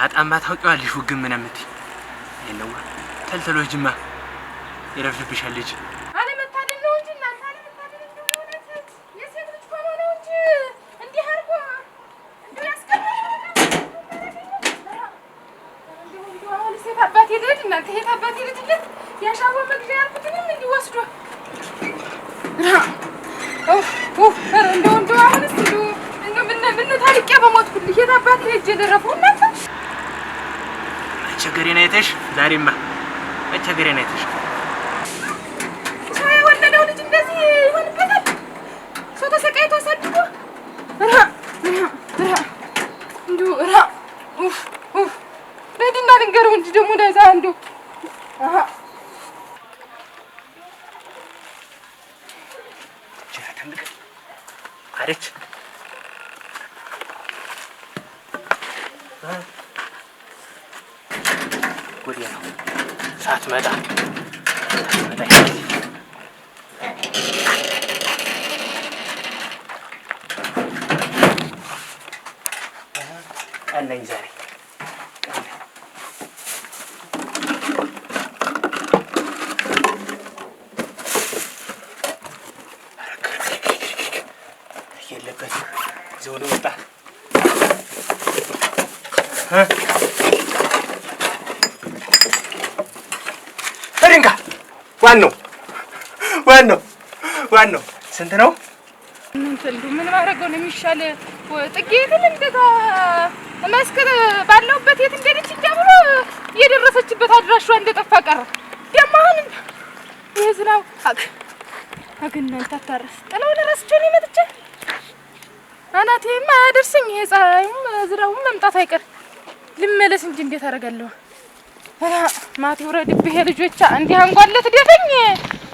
ታጣማ ታውቂዋለሽ ውግም ምን እምትይ የለው ተልተሎ ጅማ ይረፍብሻል ልጅ አለመታደል ነው እንጂ እናንተ አለመታደል እንደሆነ የሴት ልጅ ሆኖ ነው እንጂ እንዲህ አርጎ እንዲህ ያስቀምጣል እንዲሁ አሁን ሴት አባቴ ልጅ እናንተ ሴት አባቴ ልጅ ያሻው መግዣ ያልኩትንም እንዲህ ወስዶ እንደው አሁንስ ምን ታሪቄ በሞትኩልሽ ሴት አባቴ ልጅ ደረፈው እናንተ ቸገሬን አይተሽ ዛሬማ ቸገሬን አይተሽ ሰው የወለደው ልጅ እንደዚህ ይሆንበታል ሰው ተሰቃይቶ አሳድጎ እንዲሁ ለዲና ልንገረው እንጂ ደግሞ እንደዛ እንዲሁ አረች ወዲያ ነው ሳትመጣ ቀለኝ ዛሬ የለበትም ዘውዶ ወጣ ሪንጋ ዋናው ስንት ነው? ምን ማድረገው ነው የሚሻል? ጥጌትን እንደታ መስከረ ባለውበት የት እንደሄደች እንጃ ብሎ እየደረሰችበት አድራሿ እንደጠፋ ቀረ። ደግሞ አሁን የዝናው አግናንታ ታረስ ጥለውን ረስቼው ነው መጥቼ አናቴማ አያደርሰኝ ይሄ ፀሐዩም ዝናቡም መምጣት አይቀር ልመለስ እንጂ እንዴት አደርጋለሁ? ማቴ ወረድብህ ልጆቿ እንዲህ አንጓለት ደፈኝ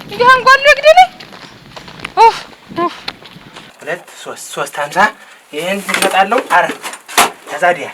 እንዲህ አንጓሉ ይግደለኝ። ሁለት ሶስት 50 ይሄን ይመጣለው አረ ተዛዲያ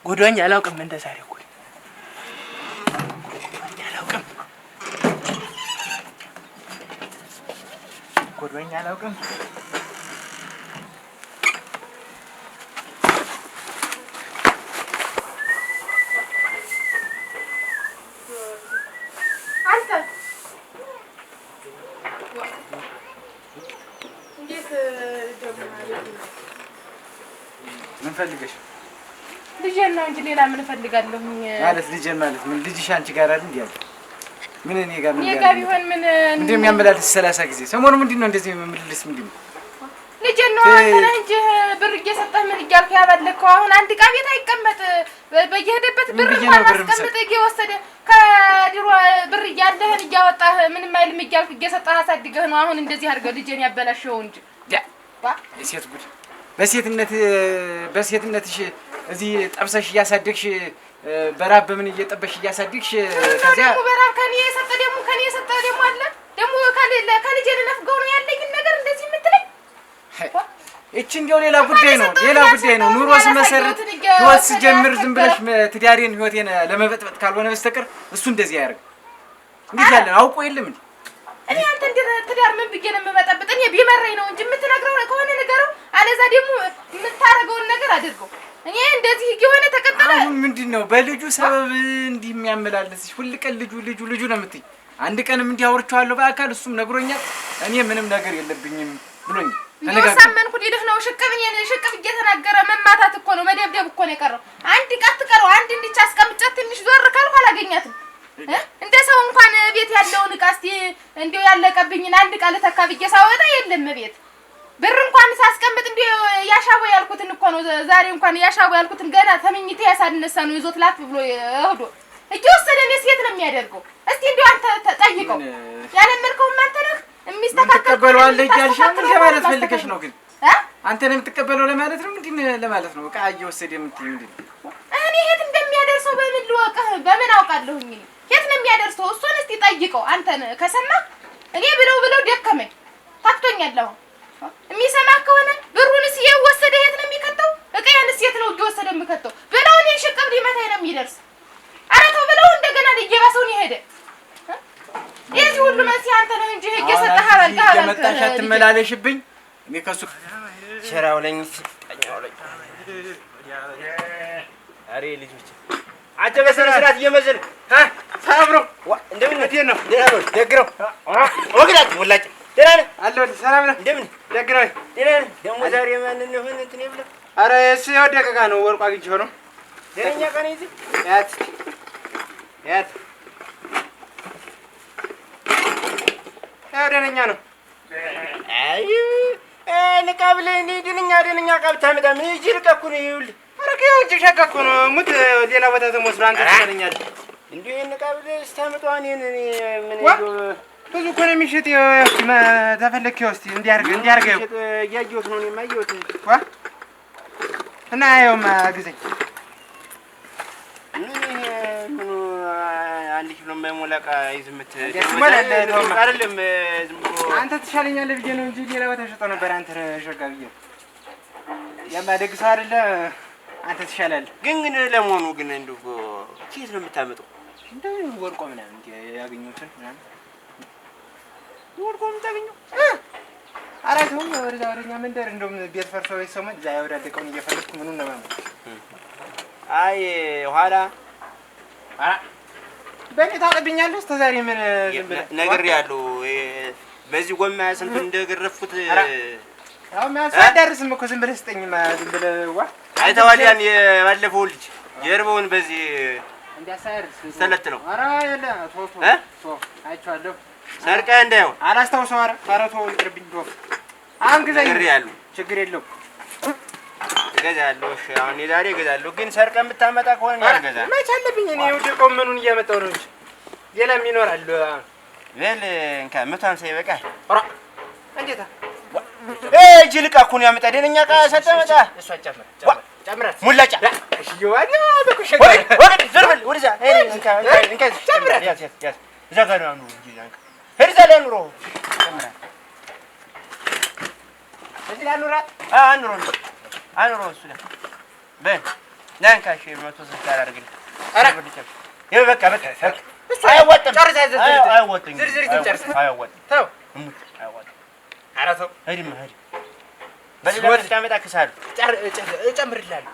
ጉዶኛ አላውቅም እንደ ዛሬ ጉዶኛ አላውቅም አንተ እንዴት ምን ፈልገሽ? ልጄን ነው እንጂ ሌላ ምን እፈልጋለሁ? ማለት ልጄን ማለት ምን ልጅሽ አንቺ ጋር አይደል እንዴ? ምን እኔ ጋር ምን ጋር ቢሆን ምን እንደሚያመላልስ 30 ጊዜ ሰሞኑ ምንድነው እንደዚህ የምልልስ ምንድነው? ልጄን ነው አንተ ነህ እንጂ ብር እየሰጠህ ምን እያልክ ያባለከው? አሁን አንድ ዕቃ ቤት አይቀመጥ በየሄደበት ብር እንኳን አስቀምጥ እየወሰደ ከድሮ ብር እያለህን እያወጣህ ምንም አይልም እያልክ እየሰጠህ አሳድገህ ነው አሁን እንደዚህ አድርገህ ልጄን ያበላሽው እንጂ የሴት ጉድ በሴትነትሽ እዚህ ጠብሰሽ እያሳደግሽ በራብ በምን እየጠበሽ እያሳደግሽ ከዚያ በራብ ከኔ የሰጠ ደግሞ አለ ደግሞ ከልጄ ልነፍገው ነው ያለኝ ነገር እንደዚህ የምትለኝ እቺ እንደው ሌላ ጉዳይ ነው ኑሮ ስመሰረት ህይወት ስጀምር ዝም ብለሽ ትዳሬን ህይወቴን ለመበጥበጥ ካልሆነ በስተቀር እሱ እንደዚህ ያደርግ እንዴት ያለ አውቆ የለም እንዴ እኔ አንተ እንደ ትዳር ምን ብዬ ነው የምበጠብጥ? እኔ ቢመረኝ ነው እንጂ የምትነግረው ከሆነ ንገረው አለዛ ደግሞ የምታረገውን ነገር አድርገው እኔ እንደዚህ የሆነ ተቀጠለ አሁን ምንድነው በልጁ ሰበብ እንዲህ የሚያመላልስሽ ሁሉ ቀን ልጁ ነው የምትይ አንድ ቀንም እንዲህ አውርቼዋለሁ በአካል እሱም ነግሮኛል እኔ ምንም ነገር የለብኝም ብሎኝ ሳመንኩ ዲልህ ነው ሽቅብ እየተናገረ መማታት እኮ ነው መደብደብ እኮ ነው የቀረው አንድ ቃት ቀረው አንድ እንዲች አስቀምጨት ትንሽ ዞር ካልኩ አላገኛትም እንደ ሰው እንኳን ቤት ያለውን ዕቃ እስቲ እንደው ያለቀብኝን አንድ ቃል ተካብዬ ሳወጣ የለም ቤት ብር እንኳን ሳስቀምጥ እንደ ያሻው ያልኩትን እኮ ነው ዛሬ እንኳን ያሻው ያልኩትን ገና ተመኝቴ ያሳድነሳ ነው ይዞት ላት ብሎ እህዶ እየወሰደኝ ሴት ነው የሚያደርገው። እስቲ እንደው አንተ ተጠይቀው ያለመልከው አንተ ነህ የሚስተካከለው አለ እያልሽ ምን ለማለት ፈልገሽ ነው? ግን አንተ ነው የምትቀበለው ለማለት ነው? ምንድን ለማለት ነው? ዕቃ እየወሰደ የምትይ ምንድን ነው? እኔ የት እንደሚያደርሰው በምን ልወቅህ? በምን አውቃለሁኝ? የት ነው የሚያደርሰው? እሱን እስቲ ጠይቀው አንተን ከሰማህ እኔ ብለው ደከመኝ ታክቶኛል። አሁን የሚሰማ ከሆነ ብሩንስ የወሰደ የት ነው የሚከተው? ዕቃዬንስ የት ነው እየወሰደ የሚከተው? በላው እኔን ሽቅብ ሊመታኝ ነው የሚደርስ። ኧረ ተው ብለው እንደገና እየባሰውን ይሄደ። የዚህ ሁሉ መንስኤ አንተ ነህ እንጂ እየሰጠህ አበልጋ እየመጣሽ አትመላለሽብኝ። እኔ ከሱ ሸራው ለኝ ስጠኛው ለኝ አሬ ልጆች አንተ በስነ ስርዓት እየመዘን ሳብሮ እንደምን ነው? ደህና ነው። ደግረው ወግዳት ሙላጭ ደህና ነህ? አለሁ። ሰላም ነህ? እንደምን ደግረው ደህና ነህ? ደግሞ ዛሬ ማን ነው ሆነ እንትን ይብላ? ኧረ እሱ የወደቀ ዕቃ ነው። ወርቁ አግኝቼው ነው። ደህና ቀን ይዚ ያት ያው ደህነኛ ነው። አይ ለቃብለ እንዴ ደህነኛ ቃብ ታመጣ ምን ይጂ ልቀኩ ነው ይውል አረከው እንጂ ሸቀኩ ነው ሙት ሌላ ቦታ ተሞስራ አንተ ትሰለኛለህ እንዴ ለቃብለ ስታመጣው እኔ ምን ይዶ ብዙ እኮ ነው የሚሸጥ። ተፈለከው እስቲ እንዲያርገው ያያየሁት ነው የማየሁት ዋ እና ያውማ ግዘኝ ምን አንድ ኪሎ የማይሞላቃ ይዝምት አይደለም። ዝም ብሎ አንተ ትሻለኛለህ ብዬ ነው እንጂ ሌላ ቦታ ሸጠው ነበር። አንተ ሸጋ ብዬ ያማደግ ሰው አይደለ አንተ ትሻላለህ። ግን ለመሆኑ ግን እንደው ከየት ነው የምታመጣው? እንደው ወርቆ ምናምን እንዴ ያገኘሁትን ምናምን ወርቆ የምታገኘው አራተው ወደኛ መንደር እንደውም ቤት ፈርሰው ይሰማል። እዛ ያወዳደቀውን እየፈለኩ ምኑን ነው ማለት አይ ኋላ በኔ ታቀብኛለህ። እስከ ዛሬ ምን ዝም ብለህ ነግሬሃለሁ። በዚህ ጎማ ስንት እንደገረፍኩት አሁን ማሳደርስም እኮ ዝም ብለህ ስጠኝማ ዝም ብለህ ዋ አይተዋል። ያን የባለፈው ልጅ ጀርባውን በዚህ እንዲያሳርስ ተለጥለው ኧረ የለ ቶ አይቼዋለሁ። ሰርቀህ እንዳይሆን አላስታውሰው። ኧረ ተው ይቅርብኝ። ቶ አሁን ግዛኝ ነግሬሃለሁ። ችግር የለውም እገዛለሁ። እሺ አሁን ዛሬ እገዛለሁ። ግን ሰርቀህ የምታመጣ ከሆነ ያልገዛል መች አለብኝ እኔ የወደቀው ምኑን እያመጣሁ ነው እንጂ ሌላም ይኖራል። በል እንካ 150 ይበቃል። ኧረ እንዴታ እጅ ልቃ እኮ ነው ያመጣ ደነኛ ዕቃ ሰጠመጣ እሷ ጨምራት ሙላጫ እሺ ይዋዲ በኩሸጋ ወደ ዘርበል ወደዛ እንካ ጨምራት ያስ እዛ ጋር ነው እንጂ አንካ ሄርዛ ላይ ኑሮ ጨምራት እዚህ ላይ ኑራት አኑሮ እሱ ላይ በል ናንካሽ 160 አድርግልኝ። ኧረ ይበቃ አይወጣም። ጨርሳ አይወጣም። ዝርዝር ጨርሳ አይወጣም። ተው አይወጣም። ኧረ ተው ሂድማ ሂድ በሌላ ታመጣ ከሳል እጨምርልሃለሁ።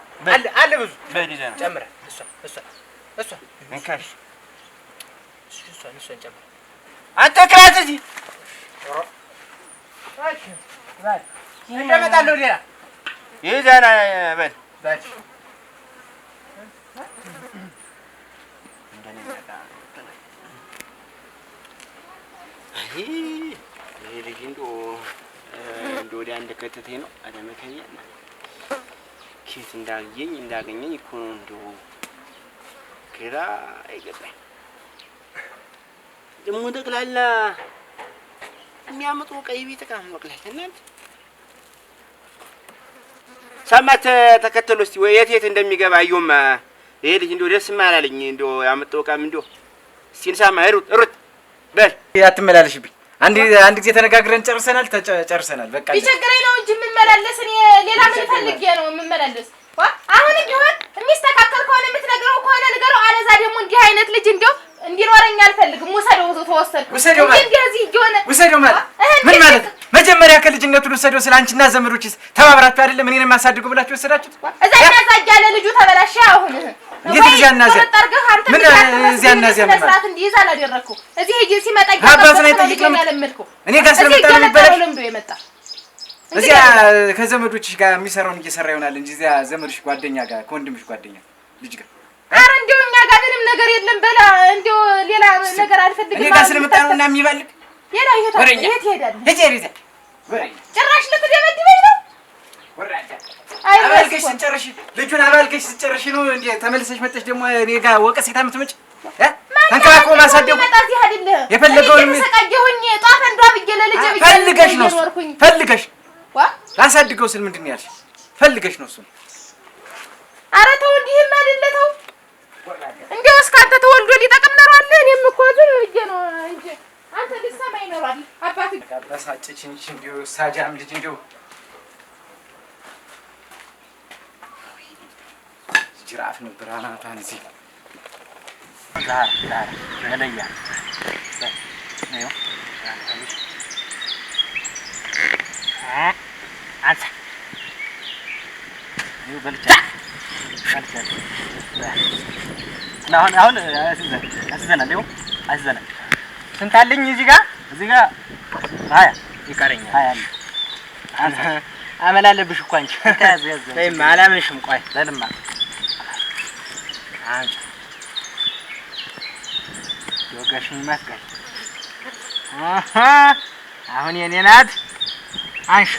አለ ብዙ በዲዛ ጨምራ እሷ እንካሽ እሷን ጨምራ አንተ ክራት እዚህ እሺ ባል እጨምጣለሁ። ሌላ ይዛና በል ባል ይሄ ልጅ እንደው ወዲያ እንደከተተኝ ነው አለመከኛ ኬት እንዳገኘኝ እኮ ነው እንደው ግራ አይገባኝ። ደግሞ ጠቅላላ የሚያመጡ ቀይ ቤት ዕቃ መቅላት እናንተ ሰማት ተከተሉ እስቲ ወይ የት እንደሚገባ አየውማ። ይሄ ልጅ እንደው ደስማ አላለኝ እንደው ያመጣው ዕቃም እንደው እስቲ እንሳማ ሩት በል አትመላለሽብኝ። አንድ ጊዜ ተነጋግረን ጨርሰናል። በቃ ቢቸግረኝ ነው እንጂ የምመላለስ እኔ ሌላ ምን ፈልጌ ነው የምመላለስ? አሁን ይሁን የሚስተካከል ከሆነ የምትነግረው ከሆነ ንገረው። አለዛ ደግሞ እንዲህ አይነት ልጅ እንደው እንዲኖረኝ አልፈልግም። ውሰደው ማለት ምን ማለት መጀመሪያ ከልጅነቱ ልውሰደው ስለ አንቺና ዘመዶችስ ተባብራችሁ አይደለም እኔን የማሳድጉ ብላችሁ ወሰዳችሁት? እዛ ያዛጃለ ልጁ ተበላሽ። አሁን እንዴት እዚያና እዚያ ምን እዚያና እዚያ ምን ማለት እንዲህ አላደረኩ። እዚህ ሂጂ ሲመጣ አባቱ ላይ ጠይቅ ነው እኔ ጋር ስለመጣ ነው የሚበላሽ። እዚያ ከዘመዶችሽ ጋር የሚሰራውን እየሰራ ይሆናል እንጂ እዚያ ዘመዶች ጓደኛ ጋር ከወንድምሽ ጓደኛ ልጅ ጋር ኧረ እንደው እኛ ጋር ምንም ነገር የለም። በላ እንደው ሌላ ነገር አልፈልግም። እኔ ጋር ስለመጣ ነው እና የሚባልክ ሌላ ይሄዳል። የት ይሄዳል? ሂጂ ጭራሽ ልትደበድበኝ ነው? አባልከሽ ስጨርሽ ልጁን አባልከሽ ስጨርሽ ነው እንዴ ተመልሰሽ መጥተሽ ደግሞ እኔ ጋር ወቀሴታ የምትመጪ? ተንከባክቦ ማሳደጉ የፈለገውን ተሰቃየሁኝ። ጧፍ እንዷ ብዬ ለልጄ ብዬ ፈልገሽ ነው ፈልገሽ ላሳድገው ስል ምንድን ነው ያልሽ? ፈልገሽ ነው እሱን። ኧረ ተው፣ እንዲህም አይደለ ተው። እንደው እስካንተ ተወልዶ ሊጠቅም ኖሯል። እኔም እኮ ዝም ብዬ ነው እንጂ አንተ ልትሰማኝ ኖሯል። አባት አበሳጨችኝ እንዲሁ ሳጃም ልጅ እንዲሁ ጅራፍ ነበር አናቷን እዚህ ዛር መለያ ነው አንተ ይኸው በልቻ አሁን አስዘናል። ይኸው አስዘናል። ስንት አለኝ እዚህ ጋር 20 ይቀረኛል። 20 አለ አመላለብሽ እኮ አንቺ ተይማ አላምንሽም። ቆይ ለልማ አንቺ ወጋሽኝ ማስጋሽ አሁን የኔ ናት። አንሽ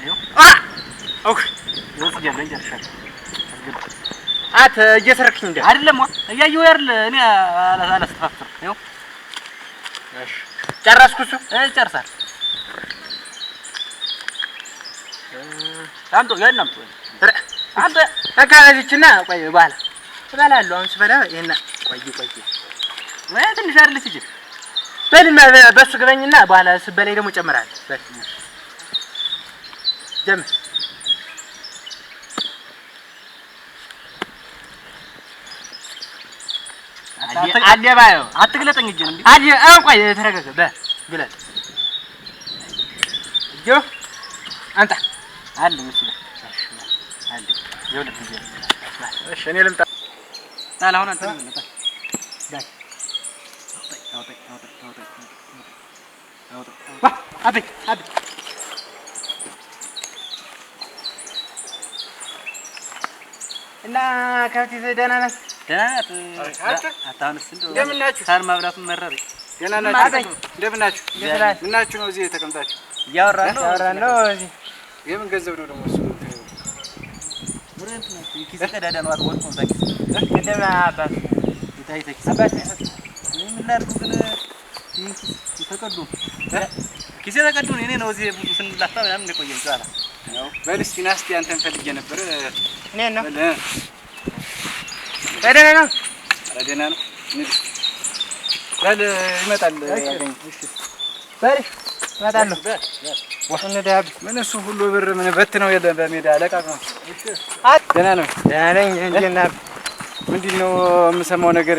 ይኸው ኦኬ ይወስጃለሁ እንጀርሻለሁ። አት እየሰረክኝ እንደ አይደለም እያየሁ አይደል? እኔ አላስተፋፍርም። ይኸው እሺ ጨረስኩ። እሱ ጨርሳል። አምጦ ያናምጦ አንተ ተካለችና ቆይ በኋላ ትበላለሁ። አሁን ስበላ ይሄና ቆይ ወይ ትንሽ አይደል ሲጅ በልና በሱ ግበኝና በኋላ ስበላይ ደግሞ ጨምራለሁ። በል ጀምር አለባዩ አትግለጠኝ እጅ ነው እንዴ? ቆይ ተረጋጋ። በግለጥ እጆ አንተ አለ መስለ አለ ይኸውልህ እንጂ እሺ እኔ ልምጣ ታላ አሁን አንተ ልምጣ ዳይ አቤት እና ከብት ደህና ናት? ደህና ናት። አታውንስ እንደው እንደምን ናችሁ? ሳር ማብራቱን መረረኝ። ደህና ናችሁ? እንደምን ናችሁ? ምን ናችሁ ነው እዚህ ተቀምጣችሁ? እያወራን ነው። እዚህ የምን ገንዘብ ነው ደግሞ እሱ? ወረንት ነው ኪስ ቀዳዳ ነው አጥወጥ ነው ታኪስ እንደማ አባት ይታይ ታኪስ አባት ምን ላድርጉ ግን ተቀዱ ኪስ ተቀዱ እኔ ነው እዚህ ብዙ ስንላፋ ምናምን እንደቆየን ጫላ ነው። በል እስኪ ና እስኪ አንተን ፈልጌ ነበር። እኔ ነው ደህና ነው። ኧረ ደህና ነው። በል ይመጣል። እሺ በል እመጣለሁ። ወንዳብ ምን እሱ ሁሉ ብር ምን በት ነው የለ በሜዳ ለቃቅ ነው። እሺ ደህና ነው። ደህና ነኝ። እንዴና ምንድን ነው የምሰማው ነገር?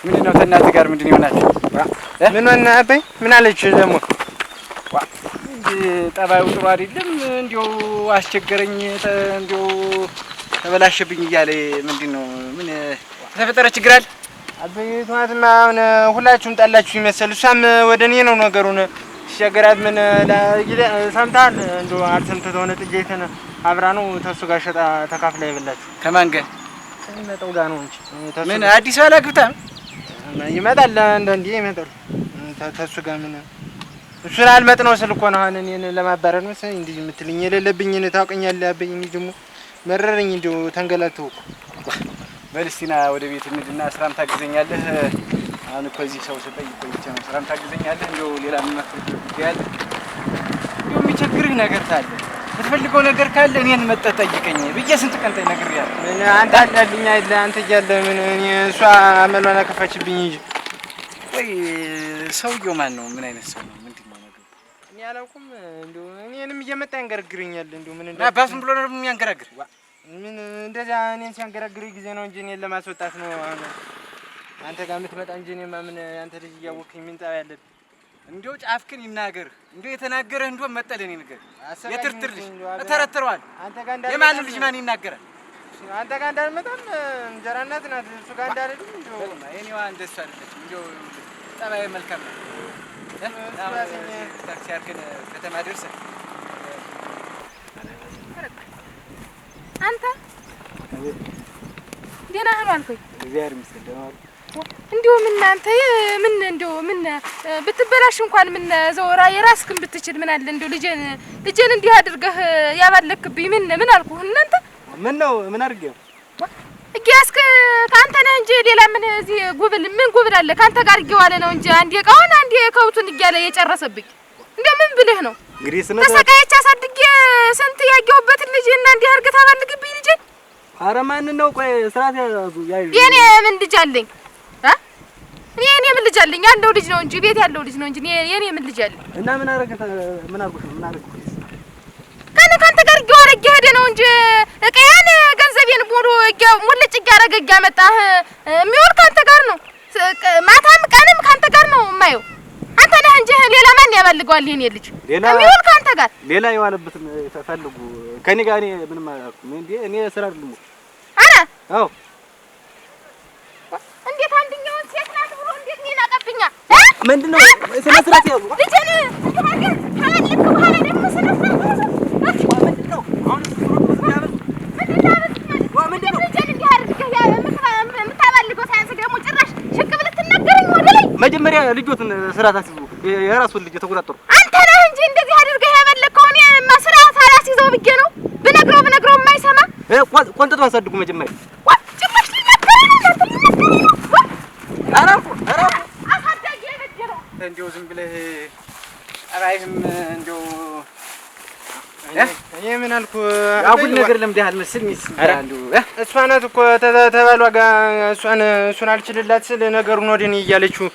ምንድን ነው ከእናትህ ጋር ምንድን ይሆናችሁ? ምን ሆነ አባይ? ምን አለች ደግሞ? ጠባዩ ጥሩ አይደለም። እንዲያው አስቸገረኝ፣ እንዲያው ተበላሸብኝ እያለ ምንድን ነው ምን የተፈጠረ ችግር አለ? አባይ ትናንትና አሁን ሁላችሁም ጣላችሁ ይመስል እሷም ወደ እኔ ነው ነገሩን ሲቸገራት ምን ሰምተሃል? እንደው አልሰምተህ ተሆነ ጥጃይተን አብራ ነው ተሱ ጋር ሸጣ ተካፍላ ይበላችሁ። ከማን ጋር? ከመጣው ጋር ነው እንጂ ምን አዲስ አበባ ግብታ ይመጣል። አንዳንዴ ይመጣል ተሱ ጋር ምን እሱ ላልመጥ ነው ስል እኮ ነው አሁን እኔን ለማባረር ነው እንዴ የምትልኝ? የሌለብኝን ታውቀኛለህ አባይ። እኔ ደግሞ መረረኝ እንደው ተንገላተው እኮ። በል እስቲ ና ወደ ቤት እንሂድና ስራም ታግዘኛለህ። አሁን እኮ እዚህ ሰው ስጠይቅ ቆይቼ ነው። ስራም ታግዘኛለህ። እንደው ሌላ ምን ማፍረድ ይያል? እንደው የሚቸግርህ ነገር ካለ የምትፈልገው ነገር ካለ እኔን መጥተህ ጠይቀኝ ብዬ ስንት ቀን ነግሬሃለሁ። ምን አንተ አለልኝ አይደል? አንተ እያለ ምን እኔ እሷ አመሏን አከፋችብኝ እንጂ። ቆይ ሰውየው ማን ነው? ምን አይነት ሰው ነው? ምንድን ነው ነገሩ? እኔ አላውቅም። እንደው እኔንም እየመጣ ያንገራግረኛል። እንደው ምን እንደ አባቱን ብሎ ነው የሚያንገራግር? ምን እንደዛ እኔን ሲያንገራግረኝ ጊዜ ነው እንጂ እኔን ለማስወጣት ነው አሁን አንተ ጋር የምትመጣ እንጂ እኔማ ምን አንተ ልጅ እያወቅኝ ምን ጣው ያለብህ? እንደው ጫፍክን ይናገር። እንደው የተናገረህ እንደው መጠለኔ ነገር የትርትር ልጅ ተረትረዋል። አንተ ጋር እንዳል የማን ልጅ ማን ይናገራል? አንተ ጋር እንዳልመጣም እንጀራ እናት ናት። እሱ ጋር እንዳልሄድ እንደው እኔዋ እንደሱ አይደለችም። እንደው ጠባዬ መልካም ነው። ታክሲ አድርገን ከተማ ደርሰን አንተ ደህና ነህ አልኩኝ። እግዚአብሔር ይመስገን ደህና ነህ። እንዲሁም እናንተ ምን እንዲሁ ምን ብትበላሽ እንኳን ምን ዘወራ የራስክን ብትችል ምን አለ እንዲሁ ልጄን እንዲህ አድርገህ ያባለክብኝ ምን አልኩህ እናንተ ምን ነው ምን አድርጌው እያስከ ካንተ ነህ እንጂ ሌላ ምን እዚህ ጉብል አለ ካንተ ጋር እየዋለ ነው እንጂ አንዴ ቃውን አንዴ ከውቱን እያለ የጨረሰብኝ እንዴ ምን ብለህ ነው እንግዲህ ተሰቃየች አሳድጌ ስንት ያየውበት ልጅ እና እንዲህ አድርገህ ታባልግብኝ ልጅ ኧረ ማን ነው ቆይ ስራት ያዩ የኔ ምን ልጅ አለኝ የኔ ምን ልጅ አለኝ ያለው ልጅ ነው እንጂ ቤት ያለው ልጅ ነው እንጂ የኔ ምን ልጅ አለኝ እና ምን አረገ ምን አረገ ካንተ ጋር እየወረገ ሄደ ነው እንጂ እቀያን ገንዘቤን ሙሉ ሙልጭ እያደረገ እያመጣህ የሚውል ካንተ ጋር ነው ማታም ቀንም ካንተ ጋር ነው የማየው አንተ ነህ እንጂ ሌላ ማን ያባልገዋል ይሄን ልጅ የሚውል ካንተ ጋር ሌላ የዋለበትን ተፈልጉ ከኔ ጋር እኔ ምንም አላልኩም እኔ ስራ አይደለም አረ አዎ እንዴት አንደኛው ሴት ናት ብሎ እንዴት እኔን አቀብኛ ምንድነው ስነ ስርዓት ያዙ ልጅን ታልክ በኋላ ደግሞ ስነ ስርዓት ምንድነው አሁን ምንድነው ልጅን እንዲህ አድርገህ የምታባልገው ሳይንስ ደግሞ ጭራሽ ሽቅ ብለህ ትናገረኝ ወደ ላይ መጀመሪያ ልጆትን ስርዓት አስይዙ የራሱን ልጅ ተቆጣጠሩ አንተ ነህ እንጂ እንደዚህ አድርገህ ያባለከው እኔ ስርዓት አላስይዘው ብዬ ነው ብነግረው የማይሰማ ቆንጥጦ አሳድጉ መጀመሪያ ጭራሽ ኧረ አሳዳጊ አይበጀረው እንደው ዝም ብለህ አባይህም እንደው እኔ ምን አልኩ አጉል ነገር ለምደሃል መሰለኝ እንደው እሷ ናት እኮ ተባሏ ጋር እሱን አልችልላት ስል ነገሩን ወደ እኔ እያለችው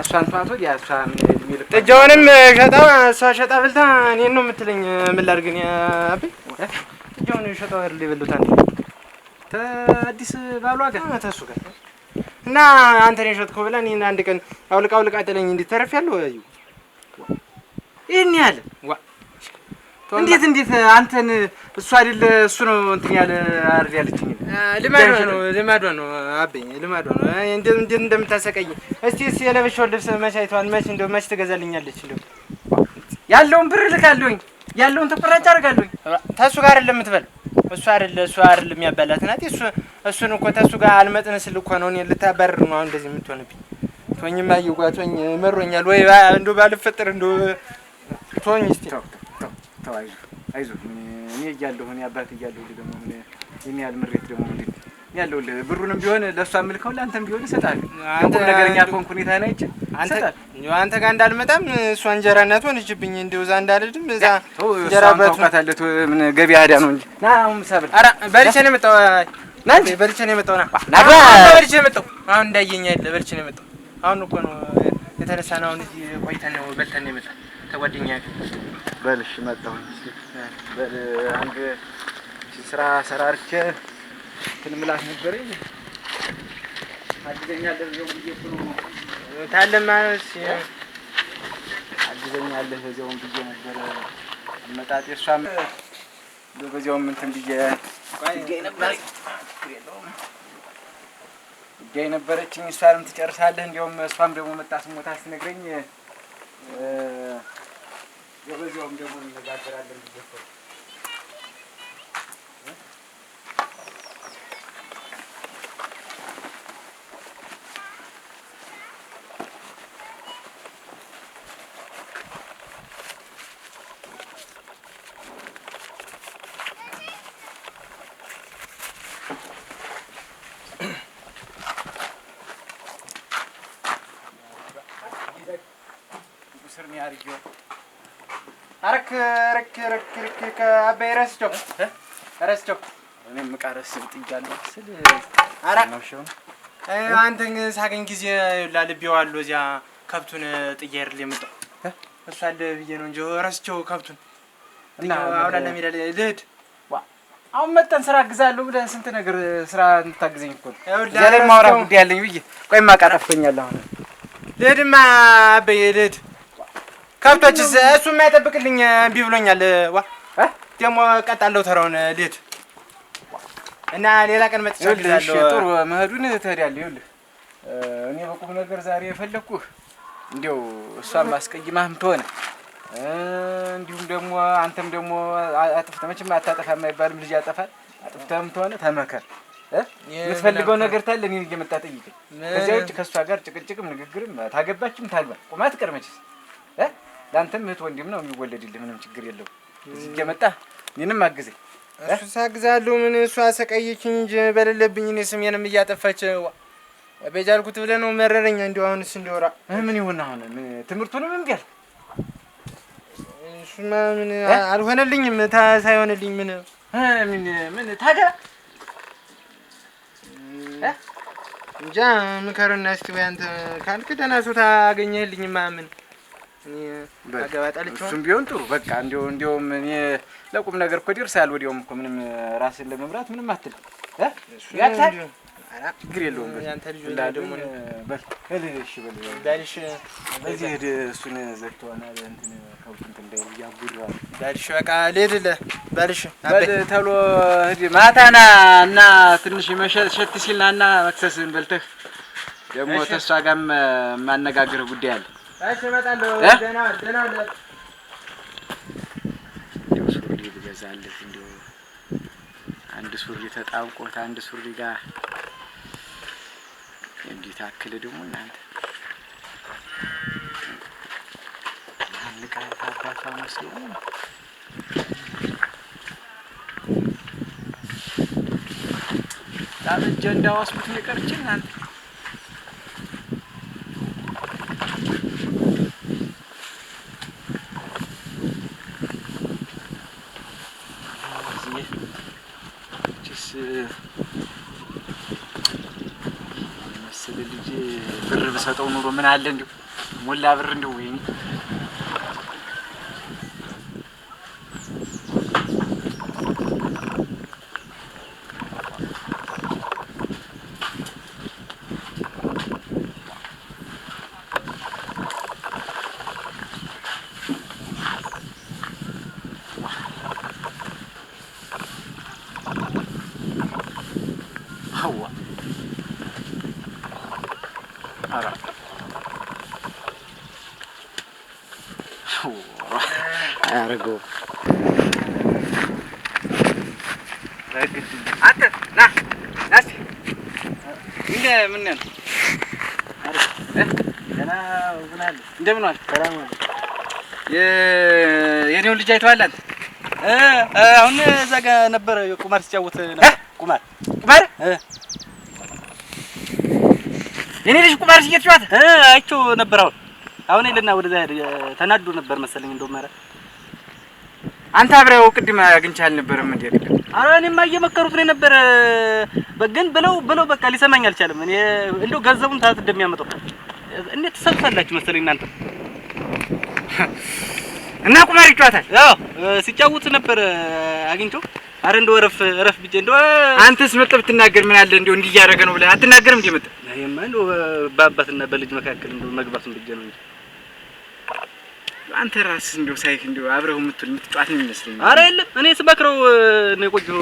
እሷን ፋቶ ያሷ ምን የሚል ጥጃውንም ሸጣው እሷ ሸጣ ብልታ እኔን ነው የምትለኝ ምን ላድርግ እኔ አቤ ጥጃውን ሸጣው አይደል የበሉት አንተ አዲስ ባሏ ጋር ተሱ ጋር እና አንተ ነህ ሸጥከው ብላ እኔን አንድ ቀን አውልቃ አጥለኝ እንዲተረፍ ያለው ይሄን ያለ እንዴት አንተን እሱ አይደለ እሱ ነው እንትን ያለ አርድ ያለችኝ ልማዷ ነው አበኝ ልማዷ ነው እንዴት እንደምታሰቀኝ እስቲ የለበሽውን ልብስ መቻይቷን መች ትገዛልኛለች እንደው ያለውን ብር ልካለሁኝ ያለውን ተቆራጭ አደርጋለሁኝ ተሱ ጋር አይደለም የምትበል እሱ አይደለም የሚያባላት ናት እሱን እኮ ተሱ ጋር አልመጥነስል እኮ ነው እኔ ልታባርር ነው አሁን እንደዚህ የምትሆንብኝ ቶኝማ ይጓቶኝ መሮኛል ወይ እንደው ባልፈጥር እንደው ቶኝ እስቲ ተው አይዞህ እኔ እያለሁ እኔ አባት እያለሁ ደግሞ እኔ ያል ምሬት ደግሞ እንዴ ያለው ብሩንም ቢሆን ለሷ አምልከው ለአንተም ቢሆን ይሰጣል አንተ ነገርኛ ኮንኩ ሁኔታ ነው አይቼ አንተ ጋር እንዳልመጣም እሷ እንጀራ እናት ሆነችብኝ እንደው እዛ እንዳልድም እዛ እንጀራ ባትወጣለት ምን ገበያ ሄዳ ነው እንጂ ና አሁን ሰብል ኧረ በልቼ ነው የመጣው ናንቺ በልቼ ነው የመጣው ና በልቼ ነው የመጣው አሁን እንዳየኝ አይደለ በልቼ ነው የመጣው አሁን እኮ ነው የተነሳነው አሁን እዚህ ቆይተን ነው በልተን ነው የመጣው ተጓደኛ በልሽ መጣሁ በል አንድ ስራ ሰራርቼ ትንምላሽ ነበር አግዘኛለህ እዚያው ብዬሽ ነው ታለማስ አግዘኛለህ እዚያው ብዬሽ ነበር መጣጤ እሷም በዚያውም እንትን ብዬሽ ነበረችኝ እሷንም ትጨርሳለህ እንዲያውም እሷም ደግሞ መጣ ስሞታ ስትነግረኝ በዚያውም ደግሞ እንነጋገራለን ብዬሽ ነው አረክ አባይ ረስቸው እኔም ቃረስ ጥያለሁ ስል አራሽው አንተን ሳገኝ ጊዜ ላልቤዋለሁ እዚያ ከብቱን ጥዬ አይደል የመጣው እሱ አለ ብዬ ነው እንጂ ረስቸው ከብቱን እና አሁን ለሚዳ ልሂድ አሁን መጣን ስራ አግዛለሁ ብለህ ስንት ነገር ስራ እንታግዘኝ እኮ ዛሬ ማውራ ጉዳይ ያለኝ ብዬ ቆይማ ቃጠፍቶኛል አሁን ልሂድማ አባይ ልሂድ ከብቶችስ እሱ የማይጠብቅልኝ እምቢ ብሎኛል ዋ ደግሞ ቀጣለሁ ተራውን ልሂድ እና ሌላ ቀን መጥቼ አግዛለሁ ጥሩ መሄዱን ትሄዳለህ ይኸውልህ እኔ በቁም ነገር ዛሬ የፈለኩህ እንዲያው እሷም አስቀይማህም ትሆነ እንዲሁም ደግሞ አንተም ደግሞ አጥፍተህ መቼም አታጠፋም አይባልም ልጅ ያጠፋል አጥፍተህም ትሆነ ተመከር የምትፈልገው ነገር ታለ እኔን እየመጣ ጠይቀኝ። ከዚያ ውጭ ከሷ ጋር ጭቅጭቅም ንግግርም ታገባችም ታግባ ቁማ ትቀርመችስ ለአንተም እህት ወንድም ነው የሚወለድልህ። ምንም ችግር የለውም። እዚህ እየመጣ እኔንም አግዘኝ። እሱ ሳግዛለሁ ምን እሷ አሰቃየችኝ እንጂ በሌለብኝ እኔ ስሜንም እያጠፋች በጃልኩት ብለህ ነው መረረኝ። እንደው አሁንስ እንደወራ ምን ይሆን አሁን ምን ትምህርቱንም እምቢ አልክ? እሱማ ምን አልሆነልኝም። ሳይሆንልኝ ምን ታገባ እንጃ ምከርና እስቲ ወይ አንተ ካልክ ደህና ሰው ታገኘህልኝማ ምን አገባጣለች። እሱም ቢሆን ጥሩ በቃ እንደውም እኔ ለቁም ነገር እኮ ደርሳል። ወዲያውም እኮ ምንም ራስን ለመምራት ምንም አትል ያታል ችግር የለውም። ያንተ ልጅ ደግሞ እሺ በልሽ በዚህ ሄድ እሱን ዘግተውና እንትን ከውንት እንዳይል ያጉራል። በልሽ በቃ ልሄድለ በልሽ ተሎ ሄድ ማታና እና ትንሽ መሸት ሲልናና መክሰስን በልተህ ደግሞ ተሷ ጋርም ማነጋገር ጉዳይ አለ። እሺ እመጣለሁ። ደህና ሱሪ ልገዛልህ እንደው አንድ ሱሪ ተጣብቆት አንድ ሱሪ ጋር እንዴት አክለ ደግሞ እናንተ አንቀር አባታ መስሎ ታበጀንዳ ወስቡት ይቀርጭ እናንተ ብር ብሰጠው ኑሮ ምን አለ እንደው ሞላ ብር እንደው ወይኔ هو أرى أرجو أنت لا ناسي من أنا ونال أنت من وين سلام የኔው ልጅ አይተዋል አንተ አሁን እዛ ጋር ነበር ቁማር ሲጫወት ነበር ቁማር የኔ ልጅ ቁማር ሲጫወት አይቼው ነበር አሁን ይልና ወደዛ ተናዶ ነበር መሰለኝ እንደው ማራ አንተ አብረው ቅድም አግኝቻል አልነበረም እንዴ አይደል? ኧረ እኔማ እየመከሩት ነው ነበር በግን ብለው በቃ ሊሰማኝ አልቻለም። እኔ እንደው ገንዘቡን ታት እንደሚያመጣው እንዴት ተሰብሰላችሁ መሰለኝ እናንተ እና ቁማር ይጫወታል? ያው ሲጫወት ነበር አግኝቼው አረ እንደው ረፍ ብቻ እንደው አንተስ መጥተህ ብትናገር ምን አለ እንደው እንዲህ ያደረገ ነው ብለህ አትናገርም እንዴ መጥተህ? አይማ እንደው በአባትና በልጅ መካከል እንደው መግባቱን ብቻ ነው እንጂ አንተ ራስህ እንደው ሳይክ እንደው አብረው የምትጫወት ነው የሚመስለኝ። አረ የለም እኔ ስመክረው ነው የቆየው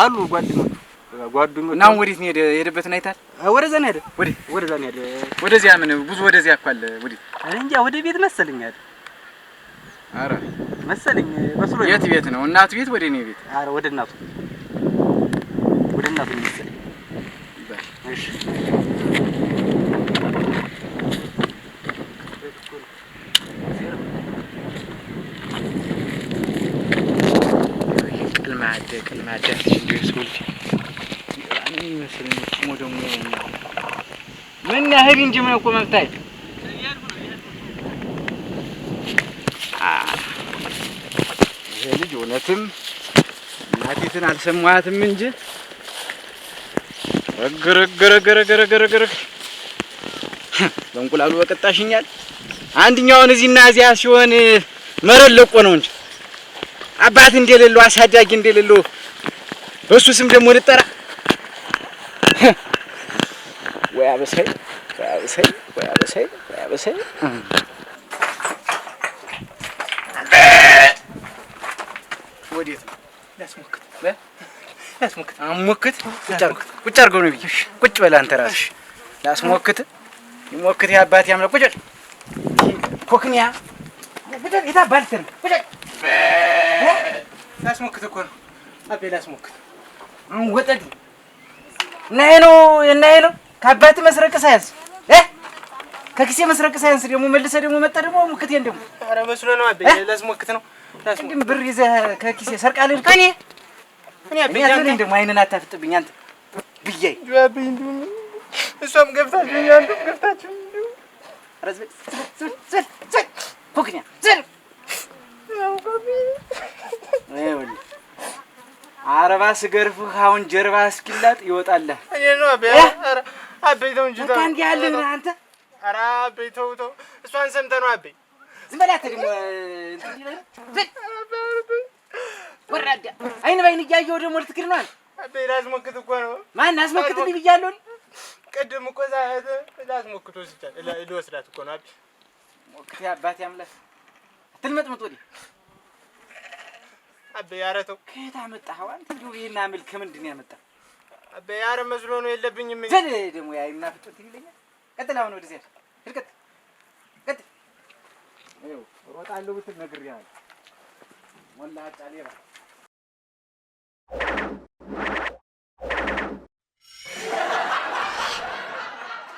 አሉ ጓደኞች እና ወዴት ነው የሄደበትን አይታል? ወደዛ ነው ሄደ ወደዛ ነው ሄደ። ወደዚያ ምን ብዙ ወደዚያ እኮ አለ ወዴት እኔ እንጃ ወደ ቤት መሰለኝ አይደል? አረ መሰለኝ መስሎ የት ቤት ነው? እናቱ ቤት ወደ እኔ ቤት? አረ ወደ እናቱ መሰለኝ። እሺ ቅልማደ እንዲሁ ስሙልቲ እኔ መስለኝ ሞደሙ ምን ያህል እንጂ ምን እኮ መብታይ ይሄ ልጅ እውነትም እናቴትን አልሰማኋትም እንጂ ገረገረገረገረገረ በእንቁላሉ በቀጣሽኛል። አንድኛውን እዚህና እዚያ ሲሆን መረለቆ ነው እንጂ አባት እንደሌለው አሳዳጊ እንደሌለው በሱ ስም ደግሞ ልጠራ ወይ አበሰይ ወዴት ነው ላስሞክት አሞክት ቁጭ አድርገው ነው ብዬሽ ቁጭ በል አንተ ራስህ ላስሞክት ይሞክት ያባት ያምለ ቁጭ ኮክኒያ ቁጭ ይታባልተን ቁጭ ላስሞክት እኮ ነው አቤ ላስሞክት አሁን ወጠድ እና ይሄ ነው ከአባት መስረቅ ሳያንስ ከኪሴ መስረቅ ሳያንስ ደግሞ መልሰህ ደግሞ መጣ ደግሞ ሙክቴን ደግሞ ኧረ መስሎ ነው አቤ ላስሞክት ነው እንዴም ብር ይዘህ ከኪሴ ሰርቃለህ እኔ አቤ ደግሞ አይንን አታፍጥብኝ አንተ ብያይ አቤ እንዱ እሷም ገብታችሁኛል አንዱ ገብታችሁ ረዝ ዘል ኩክኛ ዘል አይወል አረባ ስገርፍህ አሁን ጀርባ እስኪላጥ ይወጣልህ እኔ ነው አቤ ኧረ አቤ ተው እንጂ ተው እንዴ ያለህ አንተ ኧረ አቤ ተው እሷን ሰምተህ ነው አቤ ዝም በላት ደግሞ እንትን ይላል ወራዳ አይን ባይን እያየሁ ደግሞ ልትክር ነው አቤ ላስሞክት እኮ ነው ማን አስሞክትልኝ ብያለሁ ቅድም እኮ ላስሞክት ወስጃት ልወስዳት እኮ ነው አቤ ሞክት አባቴ አምላክ አትልመጥምጥ ወዲህ አቤ ኧረ ተው ከየት አመጣኸው አንተ እንደው ይሄን አምል ከምንድን ነው ያመጣኸው አቤ ኧረ መስሎ ነው የለብኝም ዘል ደግሞ ያይና ፍጥጥ ይለኛል ቀጥል አሁን ወደዚያ ልቀጥ ቀጥል ይኸው ሮጣለሁ ብትል ነግሬሃለሁ ሞላ አጫሌባ